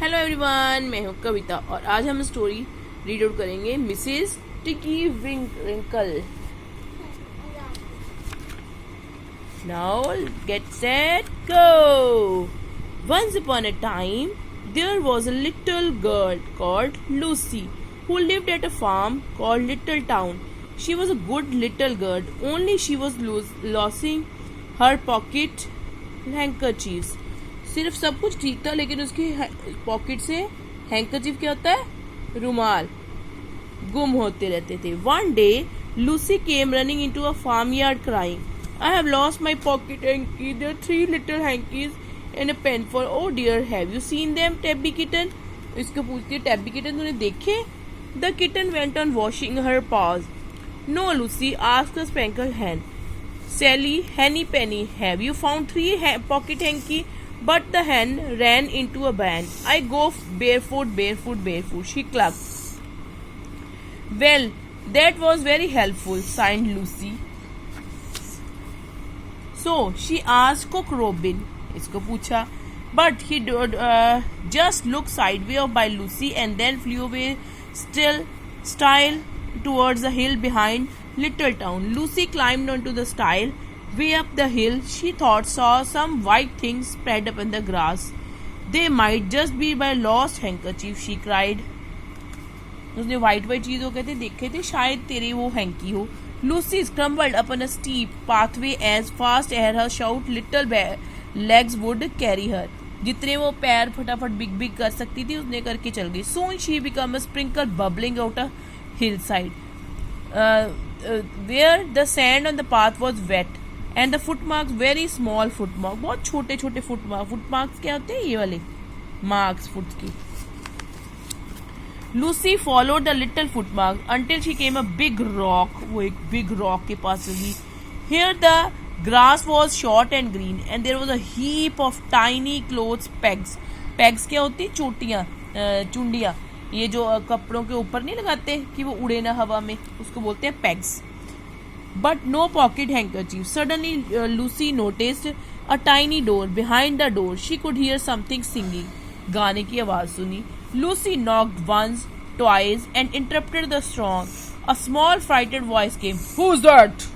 Hello everyone, मैं हूँ कविता और आज हम स्टोरी रीड आउट करेंगे Mrs Tiggy Winkle. Now get set go. Once upon a time, there was a little girl called Lucy who lived at a farm called Little Town. She was a good little girl, only she was losing her pocket handkerchiefs. सिर्फ सब कुछ ठीक था लेकिन उसकी pocket से handkerchief क्या होता है, रुमाल, गुम होते रहते थे. One day, Lucy came running into a farmyard crying, I have lost my pocket hanky. There are 3 little hankies in a pen for, oh dear, have you seen them, Tabby kitten? इसको पूछती है, tabby kitten तूने देखे? The kitten went on washing her paws. No, Lucy, asked the speckled hen. Sally, Henny Penny, have you found 3 pocket hanky? But the hen ran into a band. I go barefoot, she clucked. Well, that was very helpful, sighed Lucy. So, she asked Cock Robin. इसको पूछा. But he just looked sideways by Lucy and then flew away stile towards the hill behind Little Town. Lucy climbed onto the stile. Way up the hill, she thought saw some white things spread up in the grass. They might just be my lost handkerchief, she cried. उसने white चीजों कहते देखे थे, शायद तेरे वो hanky हो. Lucy scrambled up on a steep pathway as fast as her short little legs would carry her. जितने वो पैर फटाफट बिग कर सकती थी उसने करके चल गई. Soon she became a sprinkle bubbling out a hillside, where the sand on the path was wet. And the footmarks, very small footmarks, बहुत छोटे छोटे footmarks क्या होते हैं, ये वाले marks foot की. Lucy followed the little footmarks until she came a big rock. वो एक big rock के पास गई. Here the grass was short and green and there was a heap of tiny clothes pegs. Pegs क्या होती, चोटियाँ, चुंडियाँ, ये जो कपड़ों के ऊपर नहीं लगाते कि वो उड़े ना हवा में, उसको बोलते हैं pegs. But no pocket handkerchief. Suddenly, Lucy noticed a tiny door. Behind the door, she could hear something singing. गाने की आवाज सुनी. Lucy knocked once, twice, and interrupted the song. A small, frightened voice came. Who's that?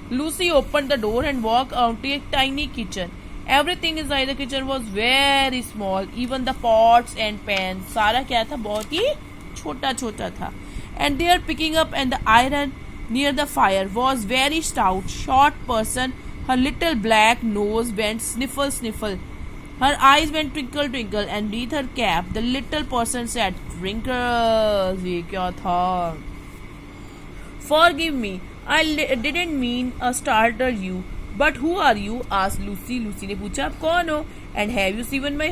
Lucy opened the door and walked out to a tiny kitchen. Everything inside the kitchen was very small. Even the pots and pans. सारा क्या था, बहुत ही छोटा छोटा था. And they are picking up, and the iron near the fire was very stout, short person. Her little black nose went sniffle, sniffle. Her eyes went twinkle, twinkle, and beneath her cap, the little person said, Wrinkles, ये क्या था? Forgive me, I didn't mean to startle you. But who are you? asked Lucy. Lucy ने पूछा, आप कौन हो? And have you seen my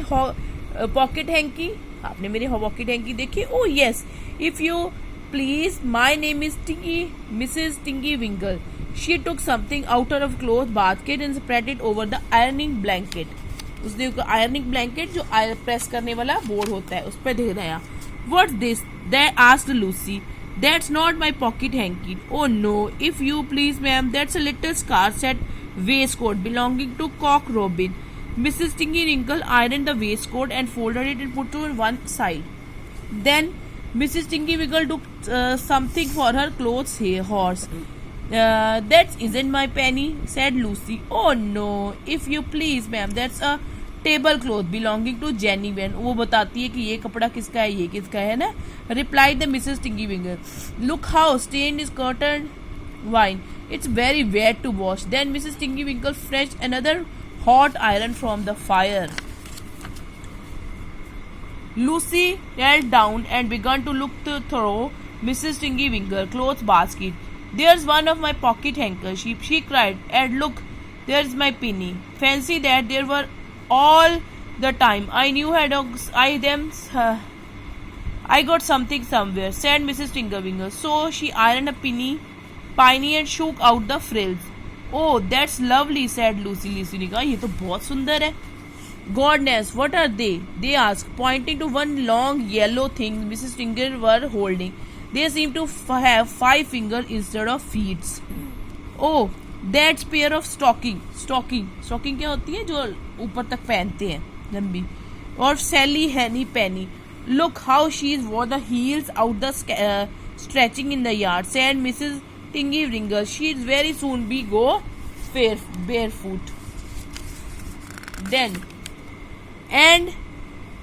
pocket hanky? आपने मेरे pocket hanky देखी? Oh yes, if you please, my name is Mrs. Tinky Winkle. She took something out of a cloth basket and spread it over the ironing blanket. उसने ironing blanket जो press करने वाला board होता है उस पर दे दिया. What's this? They asked Lucy. That's not my pocket hanky. Oh no, if you please, ma'am, that's a little scar-set waistcoat belonging to Cock Robin. Mrs. Tinky Winkle ironed the waistcoat and folded it and put it on one side. Then Mrs. Tinky Winkle took something for her clothes horse. That isn't my penny, said Lucy. Oh no, if you please, ma'am, that's a tablecloth belonging to Jenny Wren. वो बताती है कि ये कपड़ा किसका है, ये किसका है ना. Replied the Mrs. Tinky Winkle. Look how stained is cotton wine. It's very wet to wash. Then Mrs. Tinky Winkle fetched another hot iron from the fire. Lucy knelt down and began to look through Mrs. Tinky Winkle's clothes basket. There's one of my pocket handkerchiefs, she cried. And look, there's my penny. Fancy that there were all the time. I knew I got something somewhere, said Mrs. Tinky Winkle. So she ironed a penny and shook out the frills. Oh, that's lovely, said Lucy. Lucy ने कहा, ये तो बहुत सुंदर है. Goodness, what are they? They asked, pointing to one long yellow thing Mrs. Tinky were holding. They seemed to have 5 fingers instead of feet. Oh, that's pair of stocking क्या होती है जो ऊपर तक पहनते हैं, लंबी. or Sally Henny Penny. Look how she's wore the heels out the stretching in the yard, said Mrs. Tingy Wrinkle. She'll very soon be go barefoot. Then, and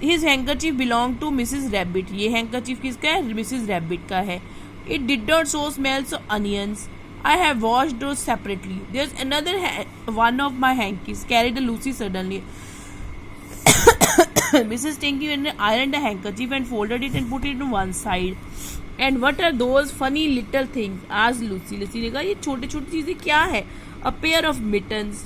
his handkerchief belonged to Mrs. Rabbit. ये handkerchief किसका है? Mrs. Rabbit का है. It did not so smell so onions. I have washed those separately. There's another one of my hankies. Carried Lucy suddenly. Mrs. Tinky ironed a handkerchief and folded it and put it to one side. And what are those funny little things? asked Lucy. Lucy ने कहा ये छोटी छोटी चीजें क्या है? A pair of mittens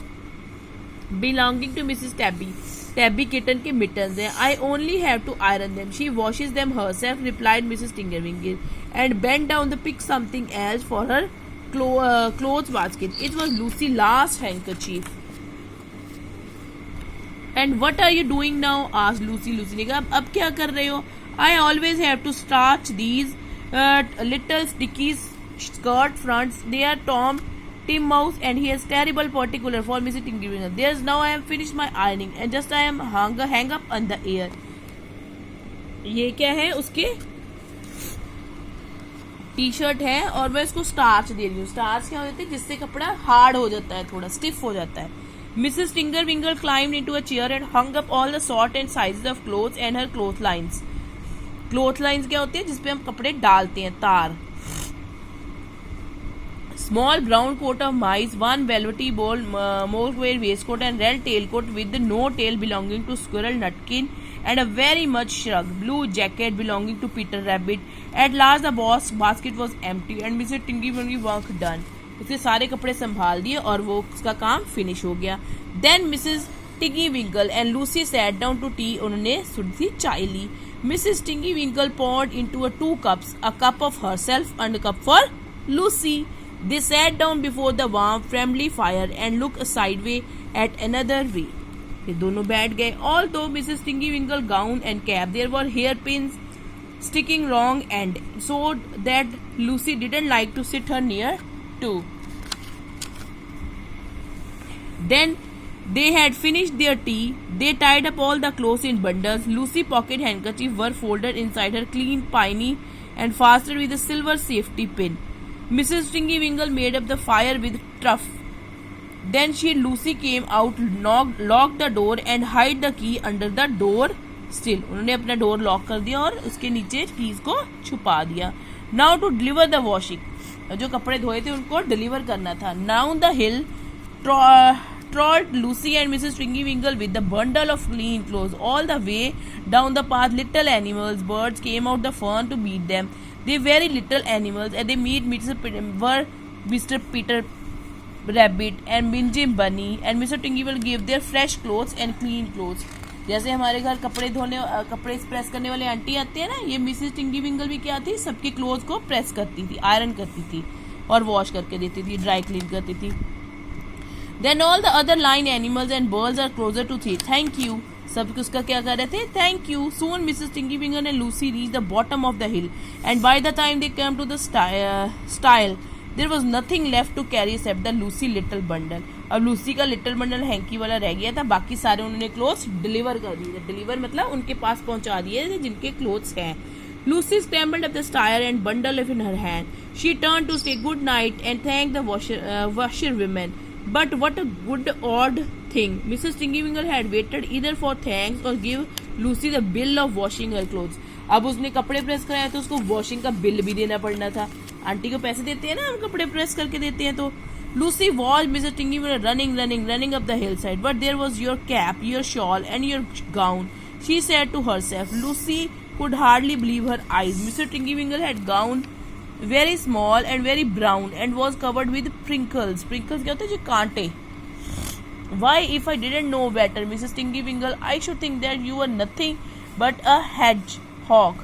belonging to Mrs. Tabby. Tabby kitten के mittens हैं. I only have to iron them. She washes them herself, replied Mrs. Tinkerwinkle, and bent down to pick something else for her clothes basket. It was Lucy's last handkerchief. And what are you doing now? asked Lucy. Lucy ने कहा अब क्या कर रहे हो? I always have to starch these little sticky skirt fronts. They are Tim Mouse, and he is terrible particular for Mrs. Tinkerwinkle. There's now I have finished my ironing and just I am hang up on the air. ये क्या है? उसके T shirt है और मैं इसको starch दे रही हूँ. स्टार्च क्या होता है? जिससे कपड़ा हार्ड हो जाता है, थोड़ा स्टिफ हो जाता है. Mrs. Tinkerwinkle climbed into a chair and hung up all the sort and sizes of clothes and her clotheslines. Clotheslines क्या होते हैं? जिसपे हम कपड़े डालते हैं, तार. Small brown coat of mice, one velvety moleskin waistcoat and red tailcoat with the no tail belonging to Squirrel Nutkin, and a very much shrunk blue jacket belonging to Peter Rabbit. At last the basket was empty and Mrs. Tinkerwinkle work done. उसके सारे कपड़े संभाल दिए और वो उसका काम finish हो गया. Then Mrs. Tinkerwinkle and Lucy sat down to tea. उन्होंने थोड़ी चाय ली. Mrs. Tinkerwinkle poured into 2 cups, a cup of herself and a cup for Lucy. They sat down before the warm, friendly fire and looked sideways at another way. ये दोनों बैठ गए. Although Mrs. Tinkerwinkle gown and cap, there were hairpins sticking wrong end, so that Lucy didn't like to sit her near too. Then they had finished their tea. They tied up all the clothes in bundles. Lucy's pocket handkerchief were folded inside her clean piney and fastened with a silver safety pin. Mrs. Tinkerwinkle made up the fire with truff. Then Lucy came out, locked the door and hid the key under the door still. उन्होंने अपना door lock कर दिया और उसके नीचे keys को छुपा दिया. Now to deliver the washing. जो कपड़े धोए थे उनको डिलीवर करना था. Down the hill trod Lucy and Mrs. Tinkerwinkle with the bundle of clean clothes. All the way down the path, little animals, birds came out the fern to meet them. They very little animals, and they meet Mr. Peter Rabbit and Minji Bunny, and Mr. Tinkerwinkle gave their fresh clothes and clean clothes. जैसे हमारे घर कपड़े press करने वाले aunty आती है ना, ये मिसेस टिंकीविंकल भी क्या थी, सबके क्लोथ को प्रेस करती थी, आयरन करती थी और वॉश करके देती थी, ड्राई क्लीन करती थी. Then all the other line animals and birds are closer to see. Thank you. सब उसका क्या कर रहे थे? Thank you. Soon Mrs. Tinkerwinkle and Lucy reached the bottom of the hill, and by the time they came to the stile, there was nothing left to carry except the Lucy little bundle. अब Lucy का little bundle hanky वाला रह गया था, बाकी सारे उन्होंने clothes deliver कर दिए थे. डिलीवर मतलब उनके पास पहुंचा दिए थे जिनके क्लोथ्स हैं. Lucy scrambled up the stair and bundle in her hand. She turned to say good night and thank the washerwomen. But what a good odd thing. Mrs. Tinkerwinkle had waited either for thanks or give Lucy the bill of washing her clothes. अब उसने कपड़े press कराया तो उसको washing का bill भी देना पड़ना था. आंटी को पैसे देते हैं ना, हम कपड़े प्रेस करके देते हैं. तो Lucy watched Mrs. Tinkerwinkle running up the hillside. But there was your cap, your shawl, and your gown. She said to herself. Lucy could hardly believe her eyes. Mrs. Tinkerwinkle had gown very small and very brown and was covered with prickles. Prickles क्या होते हैं? जो कांटे. Why, if I didn't know better, Mrs. Tinkerwinkle, I should think that you were nothing but a hedgehog,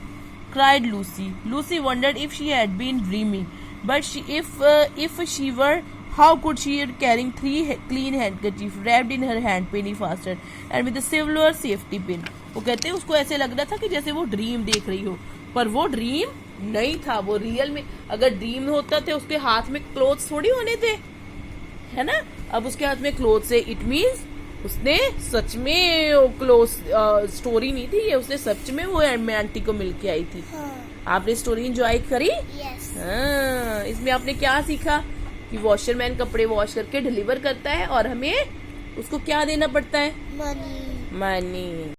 cried Lucy. Lucy wondered if she had been dreaming. But if she were, how could she be carrying 3 clean handkerchiefs wrapped in her hand, penny fastened, and with a silver safety pin? वो कहते हैं उसको ऐसे लग रहा था कि जैसे वो ड्रीम देख रही हो, पर वो ड्रीम नहीं था, वो रियल में. अगर ड्रीम होता तो उसके हाथ में क्लोथ्स थोड़ी होने थे, है ना. अब उसके हाथ में क्लोथ्स है, इट मीन्स उसने सच में क्लोज स्टोरी नहीं थी ये, उसने सच में वो आंटी को मिलके आई थी। आपने स्टोरी एंजॉय करी? हाँ, इसमें आपने क्या सीखा कि वॉशरमैन कपड़े वॉश करके डिलीवर करता है और हमें उसको क्या देना पड़ता है? मनी। मनी।